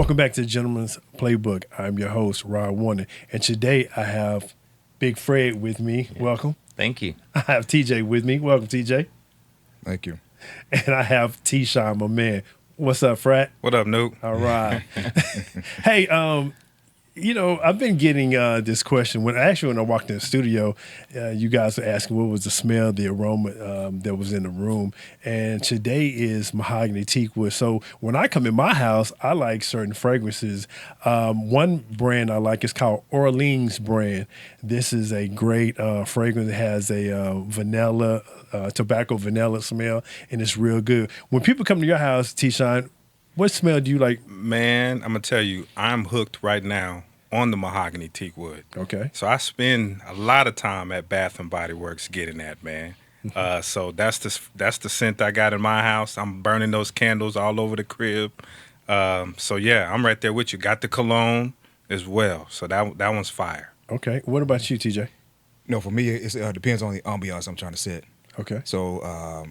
Welcome back to Gentleman's Playbook. I'm your host, Rod Warner, and today I have Big Fred with me. Yeah. Welcome. Thank you. I have TJ with me. Welcome, TJ. Thank you. And I have T-Shine, my man. What's up, Fred? What up, Nuke? All right. Hey, I've been getting this question when I walked in the studio. You guys were asking what was the smell, the aroma that was in the room, and today is mahogany teak wood. So when I come in my house, I like certain fragrances. One brand I like is called Orleans brand. This is a great fragrance. It has a vanilla, tobacco vanilla smell, and it's real good. When people come to your house, T-Shine, what smell do you like? Man, I'm going to tell you, I'm hooked right now on the mahogany teak wood. Okay. So I spend a lot of time at Bath and Body Works getting that, man. So that's the scent I got in my house. I'm burning those candles all over the crib. So yeah, I'm right there with you. Got the cologne as well. So that one's fire. Okay. What about you, TJ? No, for me, it depends on the ambiance I'm trying to set. Okay. So a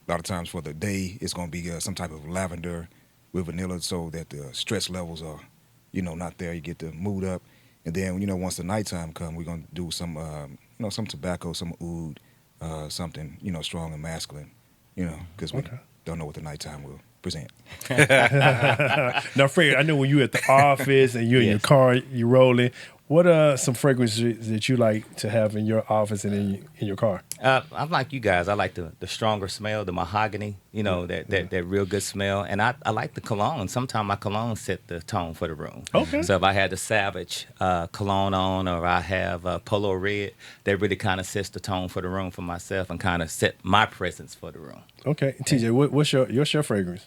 lot of times for the day, it's going to be some type of lavender with vanilla so that the stress levels are, not there. You get the mood up. And then, once the nighttime comes, we're going to do some, some tobacco, some oud, something, strong and masculine, because we don't know what the nighttime will present. Now, Fred, I know when you're at the office and you're in your car, you're rolling. What are some fragrances that you like to have in your office and in your car? I'm like you guys. I like the stronger smell, the mahogany, that real good smell. And I like the cologne. Sometimes my cologne set the tone for the room. Okay. So if I had the Savage cologne on or I have Polo Red, that really kind of sets the tone for the room for myself and kind of set my presence for the room. Okay. TJ, what's your fragrance?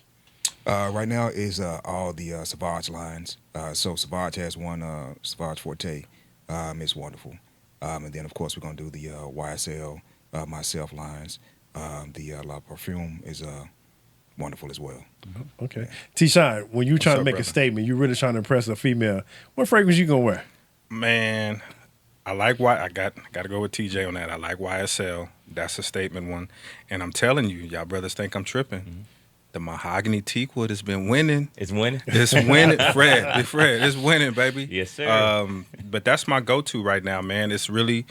Right now is all the Sauvage lines. So Sauvage has one, Sauvage Forte. It's wonderful. And then, of course, we're going to do the YSL, myself lines. The La Parfume is wonderful as well. Okay. T-Shine, when you're trying to make brother? a statement, you're really trying to impress a female, what fragrance you going to wear? Man, I like I got to go with TJ on that. I like YSL. That's a statement one. And I'm telling you, y'all brothers think I'm tripping. Mm-hmm. The mahogany teak wood has been winning. It's winning? It's winning, Fred. It's winning, baby. Yes, sir. But that's my go-to right now, man. It's really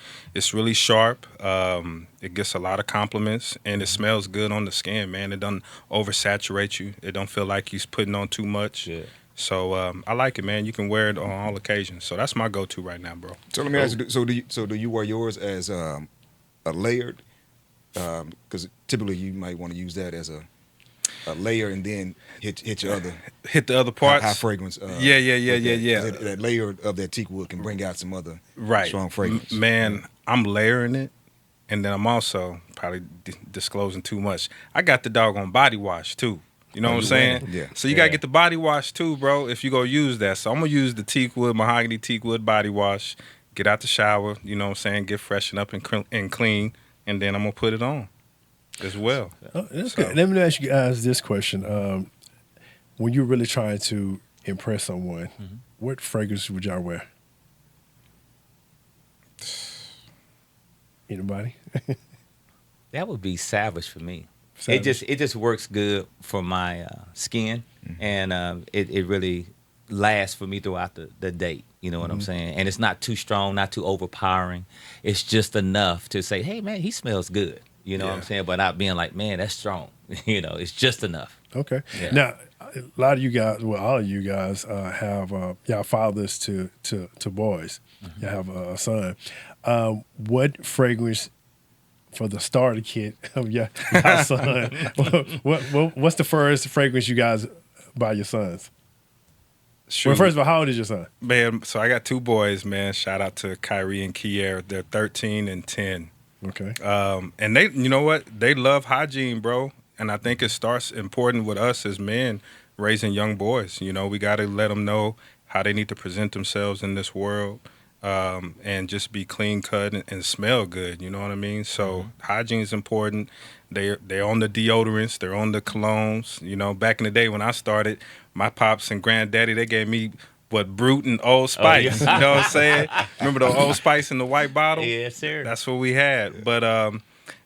sharp. It gets a lot of compliments, and it smells good on the skin, man. It doesn't oversaturate you. It don't feel like you're putting on too much. Yeah. So I like it, man. You can wear it on all occasions. So that's my go-to right now, bro. So let me ask you, do you wear yours as a layered? Because typically you might want to use that as a layer and then hit the other parts. High fragrance. Yeah. That layer of that teak wood can bring out some other strong fragrance. Man, I'm layering it, and then I'm also probably disclosing too much. I got the doggone body wash too. You know what I'm saying? Yeah. So you gotta get the body wash too, bro. If you go use that, so I'm gonna use the teak wood, mahogany teak wood body wash. Get out the shower. You know what I'm saying? Get freshened up and clean, and then I'm gonna put it on as well. Oh, that's good. Let me ask you guys this question. When you're really trying to impress someone, what fragrance would y'all wear? Anybody? That would be Savage for me. Savage. It just works good for my skin, and it really lasts for me throughout the date. You know what I'm saying? And it's not too strong, not too overpowering. It's just enough to say, hey, man, he smells good. You know what I'm saying? But not being like, man, that's strong. It's just enough. Okay. Yeah. Now, a lot of you guys, well, all of you guys have y'all fathers to boys. Y'all have a son. What fragrance for the starter kit of your son? What's the first fragrance you guys buy your sons? Shoot. Well, first of all, how old is your son? Man, so I got two boys, man. Shout out to Kyrie and Kier. They're 13 and 10. Okay. And they, you know what? They love hygiene, bro. And I think it starts important with us as men raising young boys. We got to let them know how they need to present themselves in this world, and just be clean cut and smell good. You know what I mean? So hygiene is important. They're on the deodorants. They're on the colognes. Back in the day when I started, my pops and granddaddy, they gave me Brute and Old Spice. You know what I'm saying? Remember the Old Spice in the white bottle? Yes, sir. That's what we had. But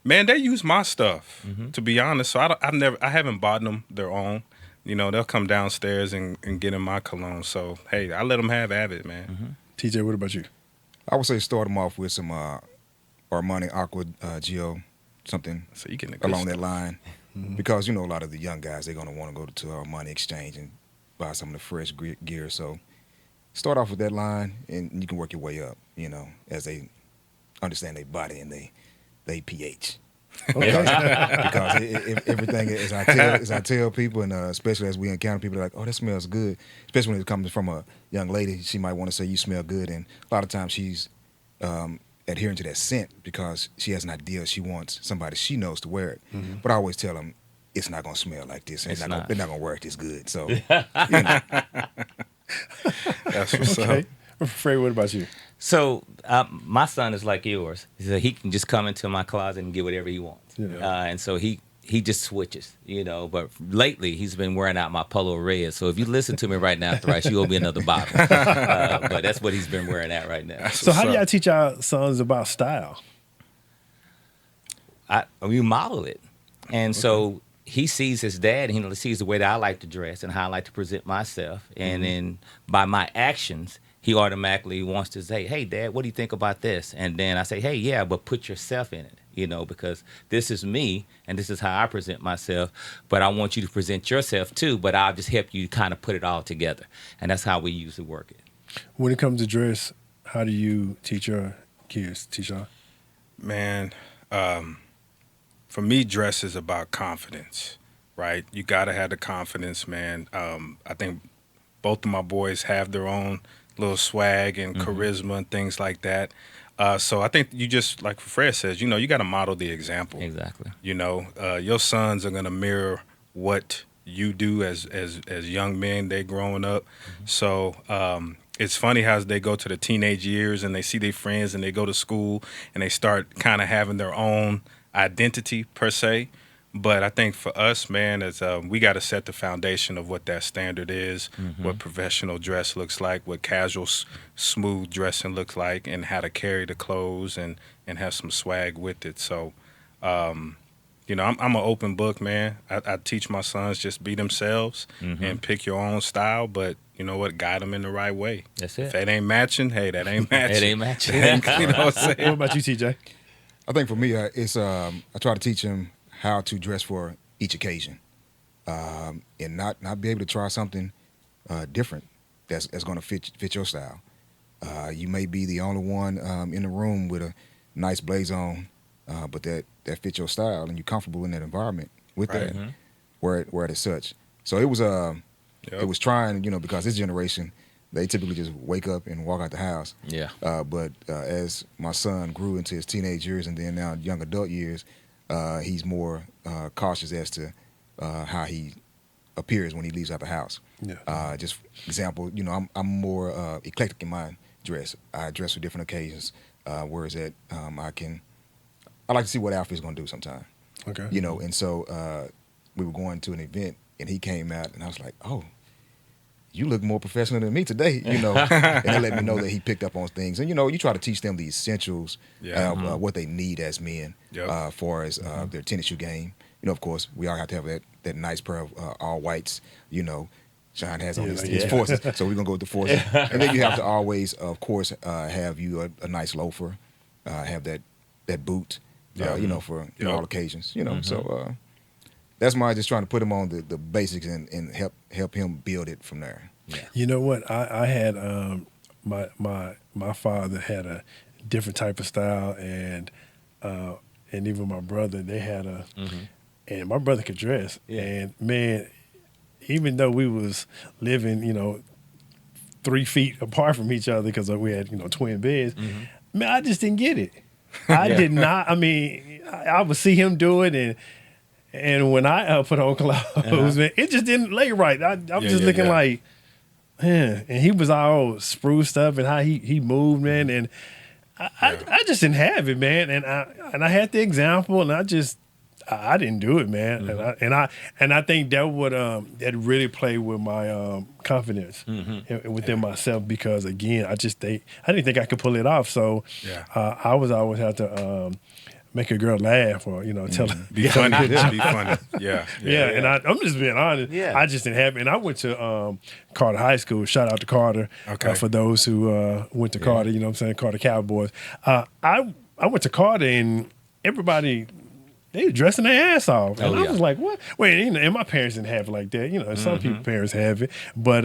man, they use my stuff, to be honest. So I haven't bought them their own. you know, they'll come downstairs and get in my cologne. So hey, I let them have at it, man. TJ, what about you? I would say start them off with some Armani Aqua Geo, something So you getting the good along that stuff. line. Because, you know, a lot of the young guys, they're going to want to go to Armani Exchange and buy some of the fresh gear. So start off with that line, and you can work your way up, you know, as they understand their body and they pH. Because everything, as I tell people, and especially as we encounter people, they're like, oh, that smells good. Especially when it comes from a young lady, she might want to say you smell good, and a lot of times she's adhering to that scent because she has an idea she wants somebody she knows to wear it. But I always tell them it's not gonna smell like this. They're not gonna work this good. So you know. That's what's up. Okay. Fred, what about you? So my son is like yours. So he can just come into my closet and get whatever he wants. Yeah. And so he just switches, you know. But lately he's been wearing out my Polo Red. So if you listen to me right now, Thrice, you owe me another bottle. But that's what he's been wearing out right now. So how do y'all teach our sons about style? We model it. And so he sees his dad, and he sees the way that I like to dress and how I like to present myself. And then by my actions, he automatically wants to say, hey, Dad, what do you think about this? And then I say, hey, yeah, but put yourself in it, you know, because this is me and this is how I present myself. But I want you to present yourself too, but I'll just help you kind of put it all together. And that's how we usually work it. When it comes to dress, how do you teach your kids, Tisha? Man, for me, dress is about confidence, right? You got to have the confidence, man. I think both of my boys have their own little swag and charisma and things like that. So I think you just, like Fred says, you know, you got to model the example. Exactly. You know, your sons are going to mirror what you do as young men. They growing up. So it's funny how they go to the teenage years and they see their friends and they go to school and they start kind of having their own identity per se. But I think for us, man, is we got to set the foundation of what that standard is, what professional dress looks like, what casual, smooth dressing looks like, and how to carry the clothes and have some swag with it. So, you know, I'm an open book, man. I teach my sons just be themselves and pick your own style, but you know what? Guide them in the right way. That's it. If it ain't matching, hey, that ain't matching. It ain't matching. You know what I'm saying? What about you, TJ? I think for me, it's I try to teach them how to dress for each occasion, and not be able to try something different that's going to fit your style. You may be the only one in the room with a nice blaze on, but that fits your style, and you're comfortable in that environment with that, wear it as such. So it was it was trying, you know, because this generation, they typically just wake up and walk out the house. Yeah. But as my son grew into his teenage years and then now young adult years, he's more cautious as to how he appears when he leaves out the house. Yeah. Just example, you know, I'm more eclectic in my dress. I dress for different occasions. Whereas that I like to see what outfit's gonna do sometime. Okay. You know, and so we were going to an event and he came out and I was like, oh, you look more professional than me today, you know. And they let me know that he picked up on things. And, you know, you try to teach them the essentials of what they need as men as far as their tennis shoe game. You know, of course, we all have to have that nice pair of all whites, you know. Sean has on his forces, so we're going to go with the forces. And then you have to always, of course, have you a nice loafer, have that boot, you know, for all occasions, you know. So that's my just trying to put him on the basics and help him build it from there. Yeah. You know what? I had my father had a different type of style, and even my brother, they had and my brother could dress. Yeah. And man, even though we was living, you know, 3 feet apart from each other because we had, you know, twin beds, man, I just didn't get it. I did not. I mean, I would see him do it, and when I put on clothes, man, it just didn't lay right. I'm just looking like, man, and he was all spruced up and how he moved, man, and I just didn't have it, man, and I had the example, and I didn't do it, man, and I think that would that really played with my confidence within myself, because again, I didn't think I could pull it off, so I was always have to make a girl laugh or tell her. Be funny. Be funny. Yeah. Yeah, and I'm just being honest. Yeah. I just didn't have it. And I went to Carter High School. Shout out to Carter. Okay. For those who went to Carter, you know what I'm saying, Carter Cowboys. I went to Carter and everybody, they were dressing their ass off. And Oh, I yeah. was like, what? Wait, and my parents didn't have it like that. And some people's parents have it. But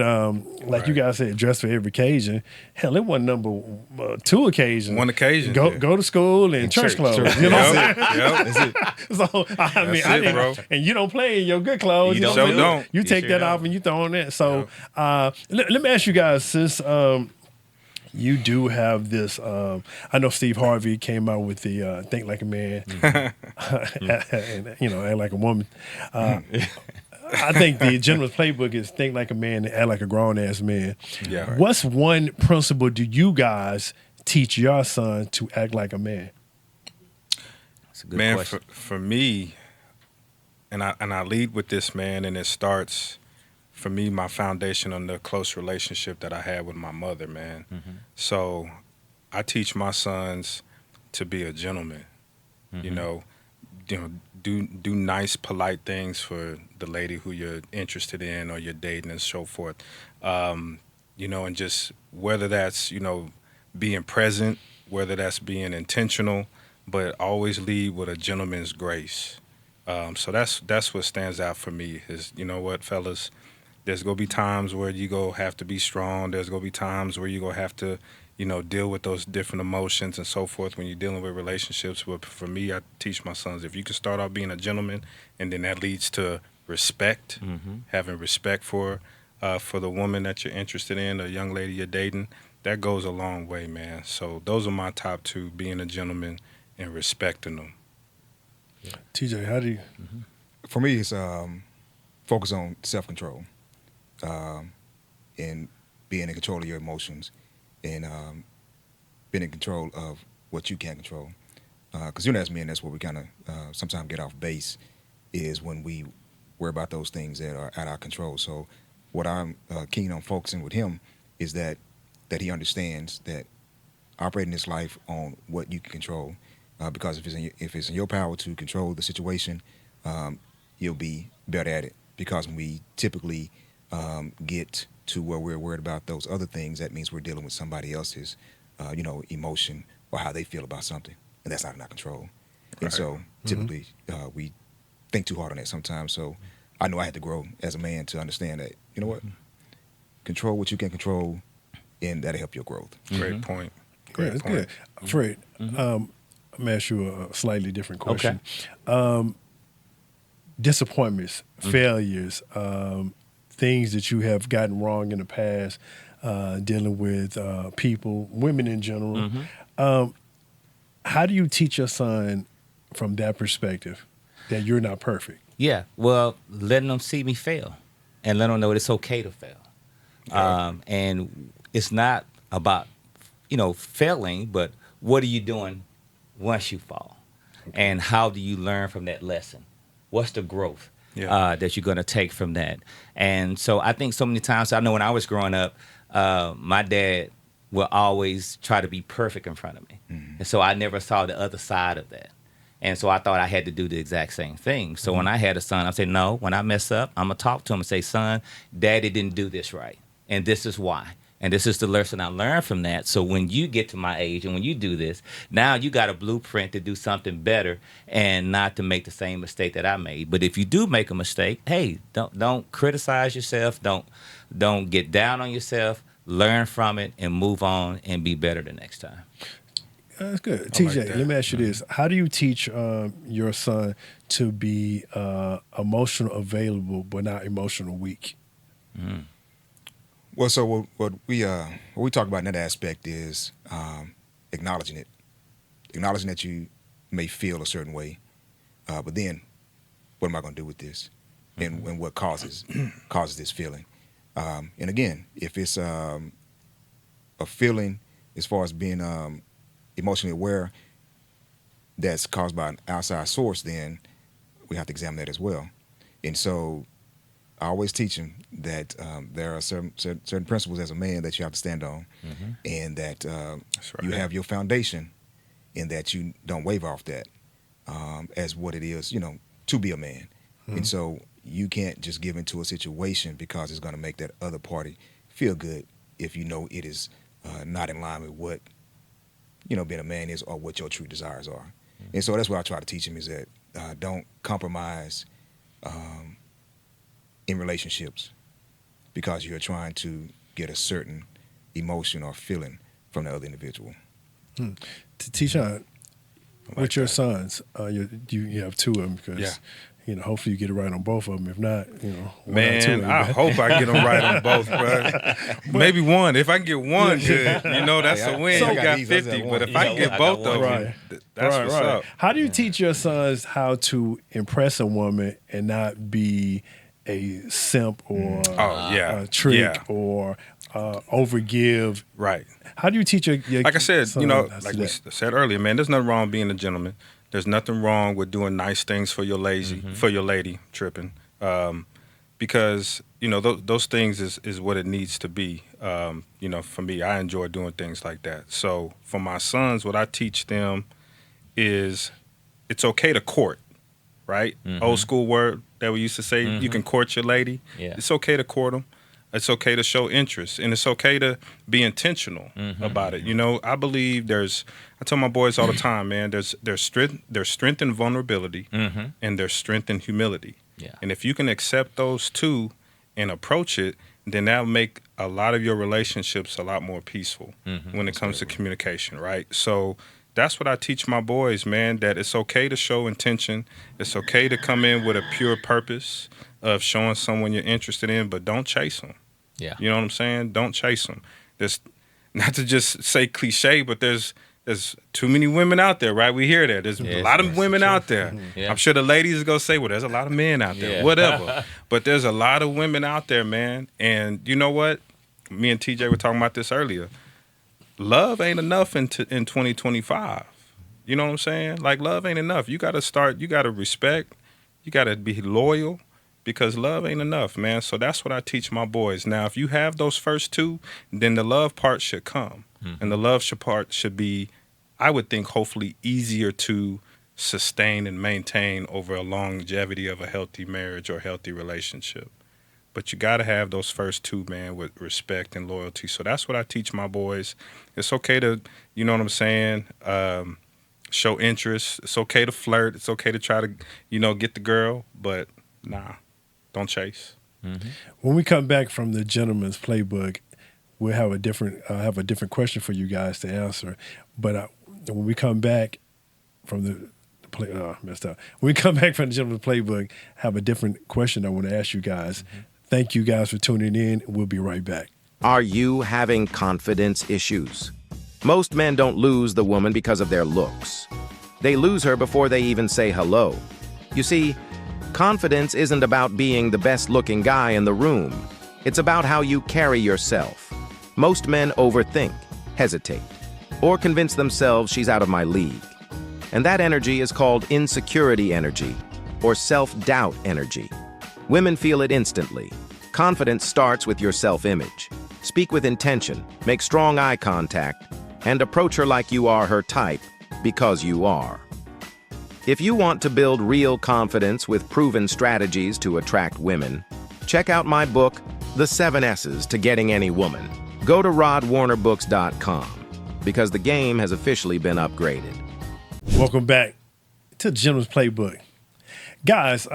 like you guys said, dress for every occasion. Hell, it wasn't number 2 occasion. One occasion. Go to school and church clothes. You know what I'm saying? Yep. That's it. So I mean, That's I it, didn't, bro. and you don't play in your good clothes. You know don't. what I'm Sure saying? don't. You You take sure that off don't. and you throw on that. So let me ask you guys, since you do have this, I know Steve Harvey came out with the Think Like a Man, and act like a woman. I think the gentleman's playbook is think like a man and act like a grown ass man. Yeah. What's one principle do you guys teach your son to act like a man? That's a good Man, question. for me, and I lead with this, man, and it starts for me, my foundation on the close relationship that I had with my mother, man. So I teach my sons to be a gentleman. You know, do nice, polite things for the lady who you're interested in or you're dating and so forth. And just whether that's being present, whether that's being intentional, but always lead with a gentleman's grace. So that's what stands out for me is, you know what, fellas, there's going to be times where you go have to be strong. There's going to be times where you going to have to, deal with those different emotions and so forth when you're dealing with relationships. But for me, I teach my sons, if you can start out being a gentleman and then that leads to respect, having respect for the woman that you're interested in, the young lady you're dating, that goes a long way, man. So those are my top 2, being a gentleman and respecting them. TJ, how do you? For me, it's focus on self-control and being in control of your emotions and being in control of what you can't control. Because as men, that's where we kind of sometimes get off base is when we worry about those things that are out of our control. So what I'm keen on focusing with him is that he understands that operating this life on what you can control, because if it's in your power to control the situation, you'll be better at it. Because when we typically get to where we're worried about those other things, that means we're dealing with somebody else's, emotion or how they feel about something, and that's not in our control. Right. And so typically we think too hard on that sometimes. So I know I had to grow as a man to understand that, you know what, control what you can control, and that'll help your growth. Great point. Yeah, Great it's point. good. Fred, I'm gonna ask you a slightly different question. Disappointments, failures, things that you have gotten wrong in the past, dealing with people, women in general. How do you teach your son from that perspective that you're not perfect? Yeah, well, letting them see me fail and let them know it's okay to fail. And it's not about, failing, but what are you doing once you fall? And how do you learn from that lesson? What's the growth that you're going to take from that? And so I think so many times, I know when I was growing up, my dad would always try to be perfect in front of me. And so I never saw the other side of that. And so I thought I had to do the exact same thing. So when I had a son, I said, no, when I mess up, I'm going to talk to him and say, son, daddy didn't do this right. And this is why. And this is the lesson I learned from that. So when you get to my age and when you do this, now you got a blueprint to do something better and not to make the same mistake that I made. But if you do make a mistake, hey, don't criticize yourself. Don't get down on yourself. Learn from it and move on and be better the next time. That's good. like TJ, that. let me ask you this. How do you teach your son to be emotional available but not emotional weak? Well, so what we talk about in that aspect is acknowledging it, acknowledging that you may feel a certain way, but then what am I going to do with this, and what causes this feeling? And again, if it's a feeling as far as being emotionally aware that's caused by an outside source, then we have to examine that as well. And so I always teach him that there are certain principles as a man that you have to stand on, and that That's right. you have your foundation, and that you don't waver off that. as what it is, to be a man. And so you can't just give into a situation because it's going to make that other party feel good if you know it is not in line with what, being a man is or what your true desires are. And so that's what I try to teach him is that don't compromise in relationships because you're trying to get a certain emotion or feeling from the other individual. Tishan, with your sons, you have two of them because hopefully you get it right on both of them. If not, one out of two. Man, I hope I get them right on both, bro. Maybe one. If I can get one good, that's a win. So- You got these, 50. one. But if I can I get got both one. of them, Right. that's what's up. How do you teach your sons how to impress a woman and not be a simp or a trick or overgive? Right. How do you teach your Like I said, son like we said earlier, man, there's nothing wrong with being a gentleman. There's nothing wrong with doing nice things for your lady, tripping. Because, those things is what it needs to be. For me, I enjoy doing things like that. So for my sons, what I teach them is it's okay to court, right? Old school word that we used to say, you can court your lady. Yeah. It's okay to court them. It's okay to show interest, and it's okay to be intentional about it. I believe I tell my boys all the time, man, there's strength in vulnerability, and there's strength in humility. Yeah. And if you can accept those two and approach it, then that'll make a lot of your relationships a lot more peaceful when it comes to communication, right? So that's what I teach my boys, man, that it's okay to show intention. It's okay to come in with a pure purpose of showing someone you're interested in, but don't chase them. Yeah. You know what I'm saying? Don't chase them. There's, not to just say cliche, but there's too many women out there, right? We hear that. There's a lot of women out there. Yeah. I'm sure the ladies are going to say, well, there's a lot of men out there, whatever. But there's a lot of women out there, man. And you know what? Me and TJ were talking about this earlier. Love ain't enough in 2025. You know what I'm saying? Like, love ain't enough. You got to respect. You got to be loyal. Because love ain't enough, man. So that's what I teach my boys. Now, if you have those first two, then the love part should come. And the love part should be, I would think, hopefully easier to sustain and maintain over a longevity of a healthy marriage or healthy relationship. But you got to have those first two, man, with respect and loyalty. So that's what I teach my boys. It's okay to, you know what I'm saying, show interest. It's okay to flirt. It's okay to try to, get the girl. But nah. Don't chase. When we come back from the gentleman's playbook, we'll have a different question for you guys to answer. But when we come back from the play, messed up. When we come back from the gentleman's playbook, have a different question I want to ask you guys. Thank you guys for tuning in. We'll be right back. Are you having confidence issues? Most men don't lose the woman because of their looks. They lose her before they even say hello. You see, confidence isn't about being the best-looking guy in the room. It's about how you carry yourself. Most men overthink, hesitate, or convince themselves she's out of my league. And that energy is called insecurity energy, or self-doubt energy. Women feel it instantly. Confidence starts with your self-image. Speak with intention, make strong eye contact, and approach her like you are her type, because you are. If you want to build real confidence with proven strategies to attract women, check out my book, The 7 S's to Getting Any Woman. Go to rodwarnerbooks.com, because the game has officially been upgraded. Welcome back to the Gentleman's Playbook. Guys,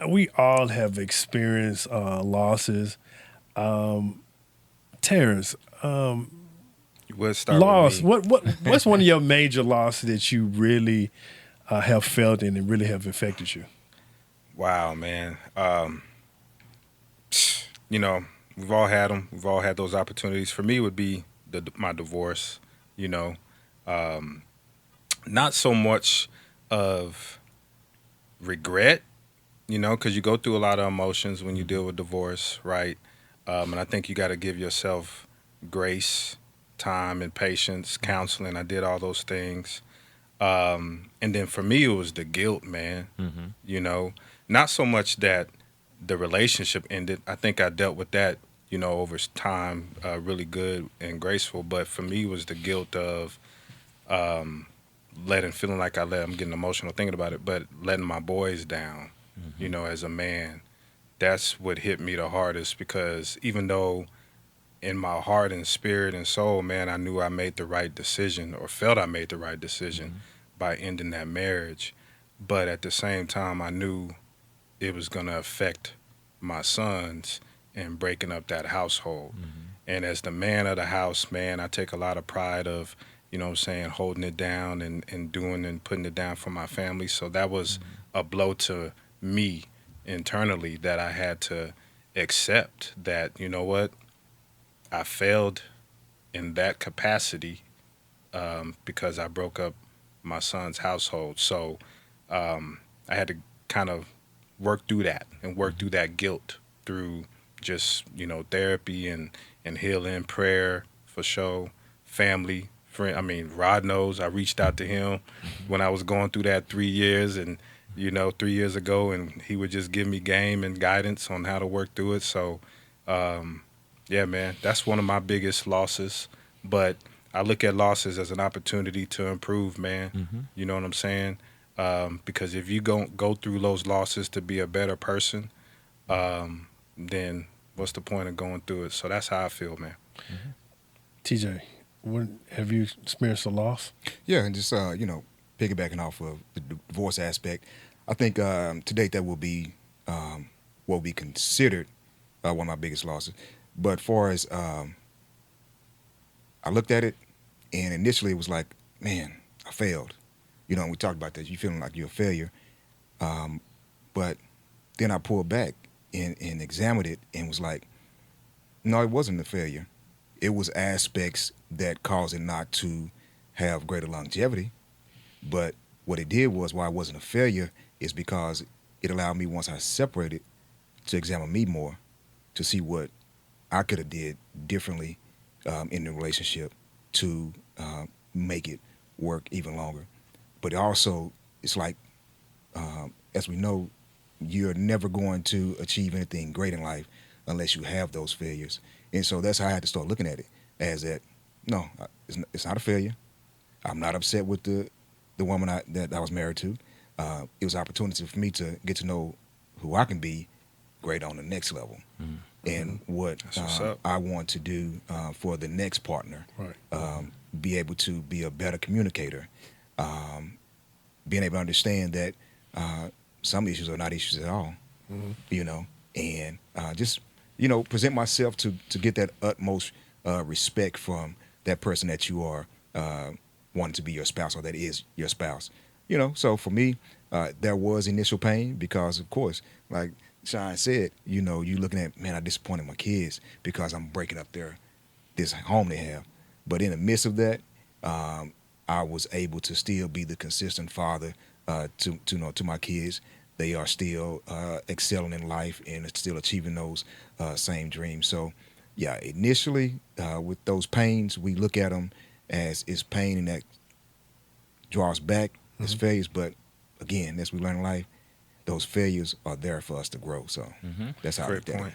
we all have experienced losses. Terrence, We'll start loss. with me. What's one of your major losses that you really have felt and it really have affected you? Wow, man. We've all had them. We've all had those opportunities. For me, it would be my divorce. Not so much of regret, because you go through a lot of emotions when you deal with divorce, right? And I think you got to give yourself grace, time, and patience, counseling. I did all those things. And then for me, it was the guilt, man. Not so much that the relationship ended. I think I dealt with that, over time, really good and graceful. But for me, it was the guilt of feeling like I'm getting emotional thinking about it, but letting my boys down, you know, as a man, that's what hit me the hardest, because even though in my heart and spirit and soul, man, I knew I made the right decision, or felt I made the right decision by ending that marriage. But at the same time, I knew it was going to affect my sons and breaking up that household. And as the man of the house, man, I take a lot of pride of, you know what I'm saying, holding it down and doing and putting it down for my family. So that was a blow to me internally, that I had to accept that, you know what, I failed in that capacity because I broke up my son's household. So I had to kind of work through that and work through that guilt through just, you know, therapy and healing, prayer for sure, family, friend. I mean, Rod knows I reached out to him when I was going through that 3 years, and, you know, 3 years ago, and he would just give me game and guidance on how to work through it. So, yeah, man, that's one of my biggest losses. But I look at losses as an opportunity to improve, man. You know what I'm saying? Because if you go through those losses to be a better person, then what's the point of going through it? So that's how I feel, man. TJ, have you experienced a loss? Yeah, and just you know, piggybacking off of the divorce aspect, I think to date that will be what will be considered one of my biggest losses. But far as I looked at it, and initially it was like, man, I failed. You know, and we talked about that. You feeling like you're a failure. But then I pulled back and examined it and was like, no, it wasn't a failure. It was aspects that caused it not to have greater longevity. But what it did was, why it wasn't a failure, is because it allowed me, once I separated, to examine me more, to see what I could have did differently in the relationship to make it work even longer. But also, it's like, as we know, you're never going to achieve anything great in life unless you have those failures. And so that's how I had to start looking at it, as that, no, it's not a failure. I'm not upset with the woman that I was married to. It was an opportunity for me to get to know who I can be great on the next level. And what I want to do for the next partner. Right. Be able to be a better communicator. Being able to understand that some issues are not issues at all, you know, and just, you know, present myself to get that utmost respect from that person that you are wanting to be your spouse, or that is your spouse. You know, so for me, there was initial pain because, of course, like Sean said, you know, you looking at, man, I disappointed my kids because I'm breaking up this home they have. But in the midst of that, I was able to still be the consistent father to my kids. They are still excelling in life and still achieving those same dreams. So, yeah, initially with those pains, we look at them as it's pain, and that draws back as failures. But again, as we learn in life, those failures are there for us to grow. So that's how I look at it.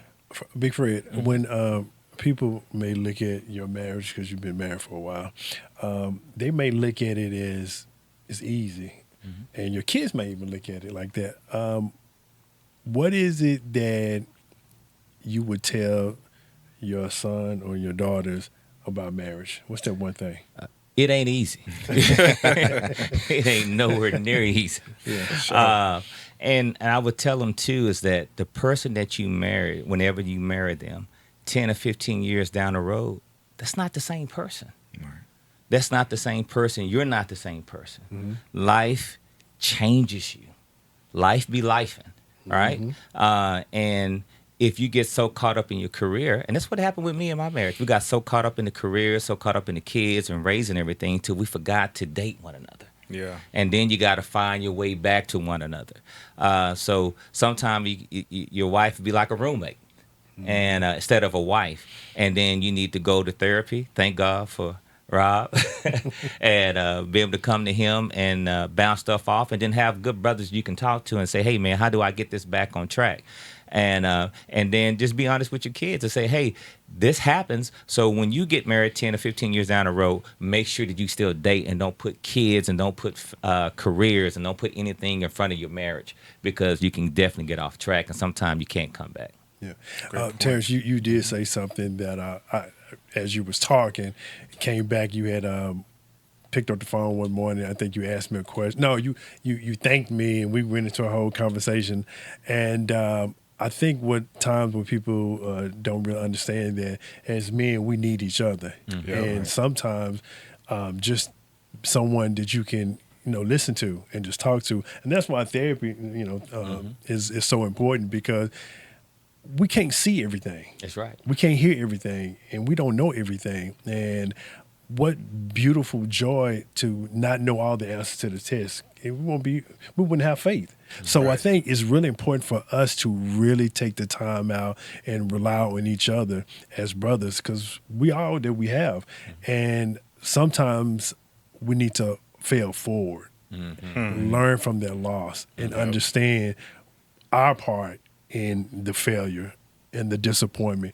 Big Fred, when people may look at your marriage, because you've been married for a while, they may look at it as it's easy. And your kids may even look at it like that. What is it that you would tell your son or your daughters about marriage? What's that one thing? It ain't easy. It ain't nowhere near easy. Yeah, sure. And I would tell them, too, is that the person that you marry, whenever you marry them, 10 or 15 years down the road, that's not the same person. Right. That's not the same person. You're not the same person. Life changes you. Life be lifing, right? And if you get so caught up in your career, and that's what happened with me and my marriage. We got so caught up in the career, so caught up in the kids and raising everything, till we forgot to date one another. Yeah. And then you got to find your way back to one another. So sometimes your wife be like a roommate, and instead of a wife. And then you need to go to therapy. Thank God for Rob, and be able to come to him and bounce stuff off, and then have good brothers you can talk to and say, hey, man, how do I get this back on track? and then just be honest with your kids and say, hey, this happens. So when you get married 10 or 15 years down the road, make sure that you still date and don't put kids and don't put careers and don't put anything in front of your marriage, because you can definitely get off track and sometimes you can't come back. Yeah. Terrence, you did say something that I, as you was talking, came back, you had picked up the phone one morning. I think you asked me a question. No, you thanked me, and we went into a whole conversation. And I think what times when people don't really understand that as men, we need each other. Mm-hmm. And sometimes just someone that you can listen to and just talk to. And that's why therapy, is so important, because we can't see everything. That's right. We can't hear everything, and we don't know everything. And what beautiful joy to not know all the answers to the test. We wouldn't have faith. So Right. I think it's really important for us to really take the time out and rely on each other as brothers, because we are all that we have. And sometimes we need to fail forward, learn from their loss, and understand our part in the failure and the disappointment.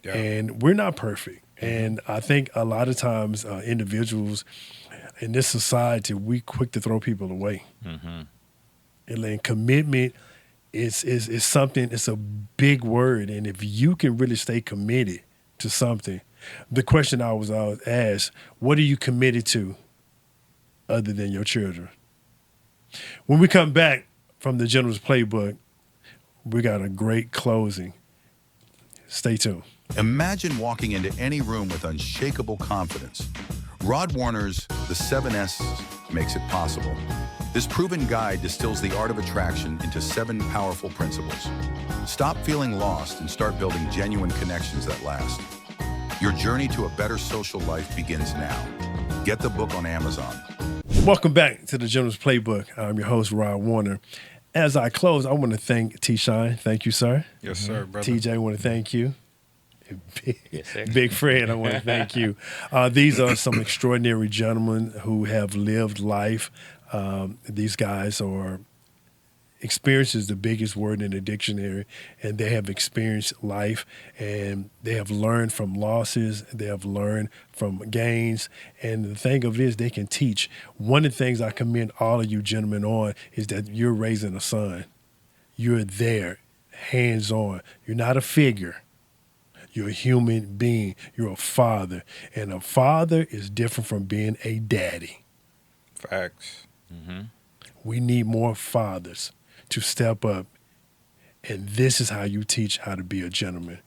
Yeah. And we're not perfect. And I think a lot of times individuals in this society, we quick to throw people away. And then commitment is something, it's a big word. And if you can really stay committed to something, the question I was always asked, what are you committed to other than your children? When we come back from the Gentleman's Playbook, we got a great closing. Stay tuned. Imagine walking into any room with unshakable confidence. Rod Warner's The 7S makes it possible. This proven guide distills the art of attraction into 7 powerful principles. Stop feeling lost and start building genuine connections that last. Your journey to a better social life begins now. Get the book on Amazon. Welcome back to the Gentleman's Playbook. I'm your host, Rod Warner. As I close, I want to thank T-Shine. Thank you, sir. Yes, sir, brother. TJ, I want to thank you. Yes, sir. Big Fred, I want to thank you. These are some extraordinary gentlemen who have lived life. These guys are, experience is the biggest word in the dictionary, and they have experienced life, and they have learned from losses, they have learned from gains, and the thing of it is they can teach. One of the things I commend all of you gentlemen on is that you're raising a son. You're there, hands-on. You're not a figure. You're a human being. You're a father. And a father is different from being a daddy. Facts. We need more fathers to step up. And this is how you teach how to be a gentleman.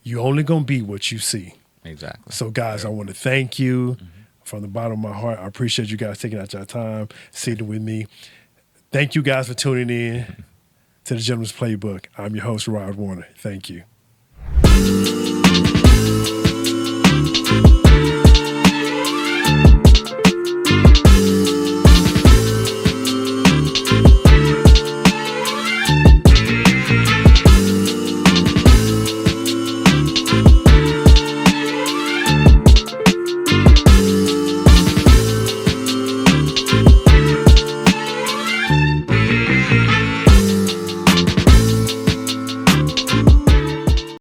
You're only going to be what you see. Exactly. So, guys, I want to thank you from the bottom of my heart. I appreciate you guys taking out your time, sitting with me. Thank you guys for tuning in to the Gentleman's Playbook. I'm your host, Rod Warner. Thank you.